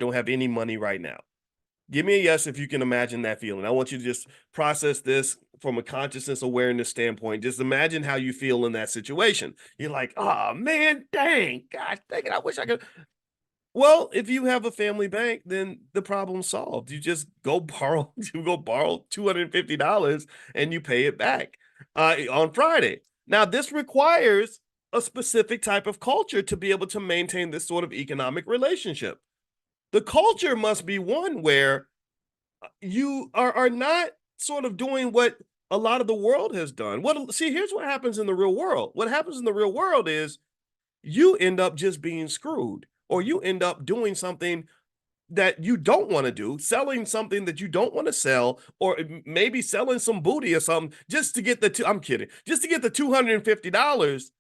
don't have any money right now. Give me a yes if you can imagine that feeling. I want you to just process this from a consciousness awareness standpoint. Just imagine how you feel in that situation. You're like, oh man, dang, gosh, dang it, I wish I could. Well, if you have a family bank, then the problem's solved. You just go borrow, you go borrow $250 and you pay it back on Friday. Now, this requires a specific type of culture to be able to maintain this sort of economic relationship. The culture must be one where you are not sort of doing what a lot of the world has done. What see, here's what happens in the real world. What happens in the real world is you end up just being screwed, or you end up doing something that you don't want to do, selling something that you don't want to sell, or maybe selling some booty or something just to get I'm kidding, just to get the $250,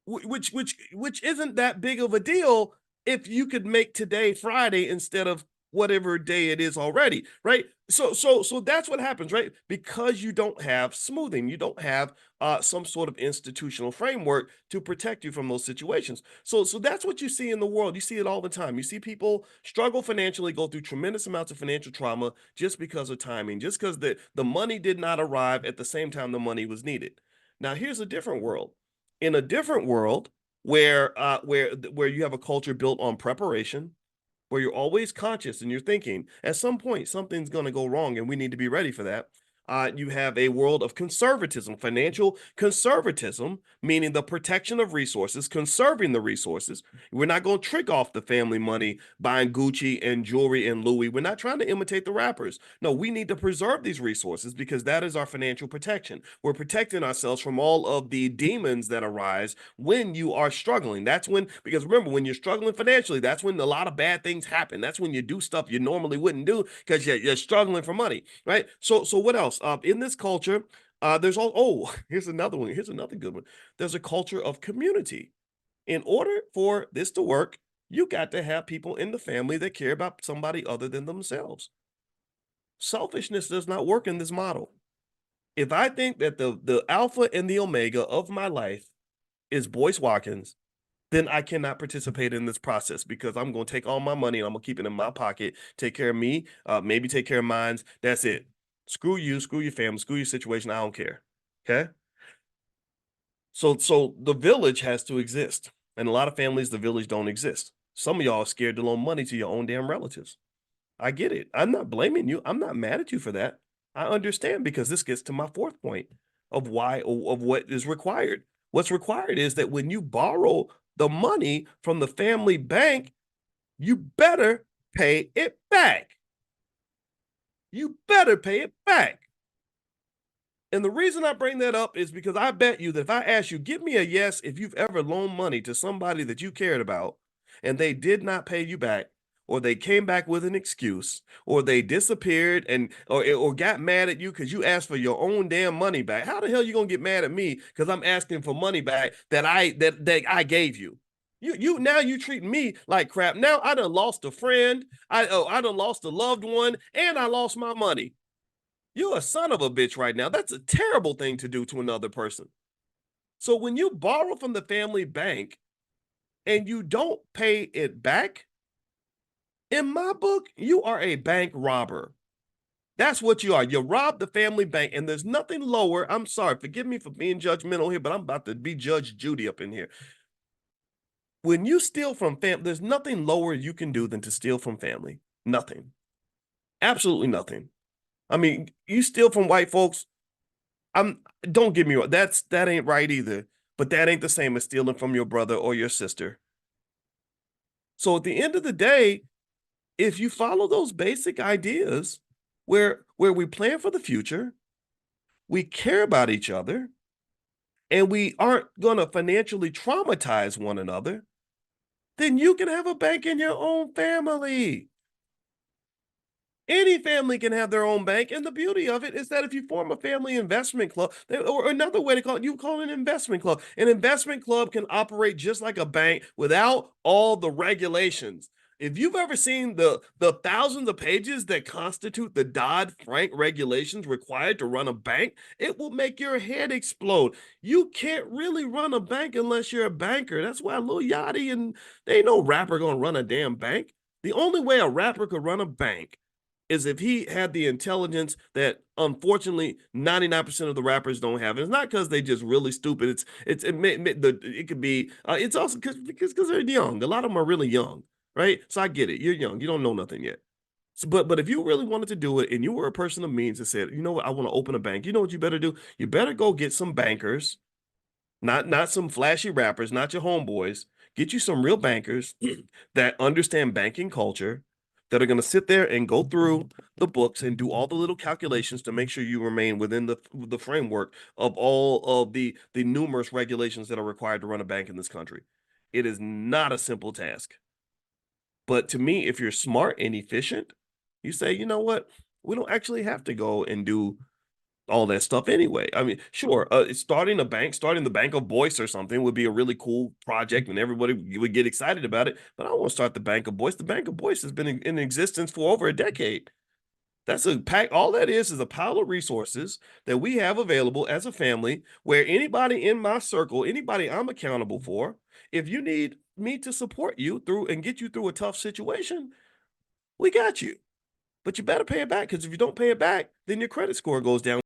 which isn't that big of a deal if you could make today Friday instead of whatever day it is already, right? So that's what happens, right? Because you don't have smoothing, you don't have some sort of institutional framework to protect you from those situations. So that's what you see in the world. You see it all the time. You see people struggle financially, go through tremendous amounts of financial trauma just because of timing, just because the money did not arrive at the same time the money was needed. Now here's a different world. In a different world where you have a culture built on preparation, where you're always conscious and you're thinking at some point something's going to go wrong and we need to be ready for that. You have a world of conservatism, financial conservatism, meaning the protection of resources, conserving the resources. We're not going to trick off the family money buying Gucci and jewelry and Louis. We're not trying to imitate the rappers. No, we need to preserve these resources because that is our financial protection. We're protecting ourselves from all of the demons that arise when you are struggling. That's when, because remember, when you're struggling financially, that's when a lot of bad things happen. That's when you do stuff you normally wouldn't do because you're struggling for money, right? So what else? In this culture, there's all. Oh, here's another one. Here's another good one. There's a culture of community. In order for this to work, you got to have people in the family that care about somebody other than themselves. Selfishness does not work in this model. If I think that the alpha and the omega of my life is Boyce Watkins, then I cannot participate in this process because I'm going to take all my money and I'm going to keep it in my pocket, take care of me, maybe take care of mine. That's it. Screw you, screw your family, screw your situation. I don't care. Okay. So the village has to exist. And a lot of families, the village don't exist. Some of y'all are scared to loan money to your own damn relatives. I get it. I'm not blaming you. I'm not mad at you for that. I understand because this gets to my fourth point of why of what is required. What's required is that when you borrow the money from the family bank, you better pay it back. You better pay it back. And the reason I bring that up is because I bet you that if I ask you, give me a yes if you've ever loaned money to somebody that you cared about and they did not pay you back, or they came back with an excuse, or they disappeared and or got mad at you because you asked for your own damn money back. How the hell you gonna get mad at me because I'm asking for money back that I gave you? You now you treating me like crap. Now I done lost a friend, I done lost a loved one, and I lost my money. You're a son of a bitch right now. That's a terrible thing to do to another person. So when you borrow from the family bank and you don't pay it back, in my book, you are a bank robber. That's what you are. You robbed the family bank, and there's nothing lower. I'm sorry, forgive me for being judgmental here, but I'm about to be Judge Judy up in here. When you steal from family, there's nothing lower you can do than to steal from family. Nothing. Absolutely nothing. I mean, you steal from white folks. Don't get me wrong. That ain't right either. But that ain't the same as stealing from your brother or your sister. So at the end of the day, if you follow those basic ideas where we plan for the future, we care about each other, and we aren't going to financially traumatize one another, then you can have a bank in your own family. Any family can have their own bank. And the beauty of it is that if you form a family investment club, or another way to call it, you call it an investment club. An investment club can operate just like a bank without all the regulations. If you've ever seen the thousands of pages that constitute the Dodd-Frank regulations required to run a bank, it will make your head explode. You can't really run a bank unless you're a banker. That's why Lil Yachty and they ain't no rapper gonna run a damn bank. The only way a rapper could run a bank is if he had the intelligence that unfortunately 99% of the rappers don't have. And it's not because they just really stupid. It could be it's also because they're young. A lot of them are really young, right? So I get it. You're young. You don't know nothing yet. But if you really wanted to do it and you were a person of means and said, you know what, I want to open a bank, you know what you better do? You better go get some bankers, not some flashy rappers, not your homeboys. Get you some real bankers that understand banking culture, that are going to sit there and go through the books and do all the little calculations to make sure you remain within the framework of all of the numerous regulations that are required to run a bank in this country. It is not a simple task. But to me, if you're smart and efficient, you say, you know what? We don't actually have to go and do all that stuff anyway. I mean, sure, starting a bank, starting the Bank of Boyce or something would be a really cool project and everybody would get excited about it. But I don't want to start the Bank of Boyce. The Bank of Boyce has been in existence for over a decade. That's a pack. All that is a pile of resources that we have available as a family where anybody in my circle, anybody I'm accountable for, if you need me to support you through and get you through a tough situation, we got you. But you better pay it back because if you don't pay it back, then your credit score goes down.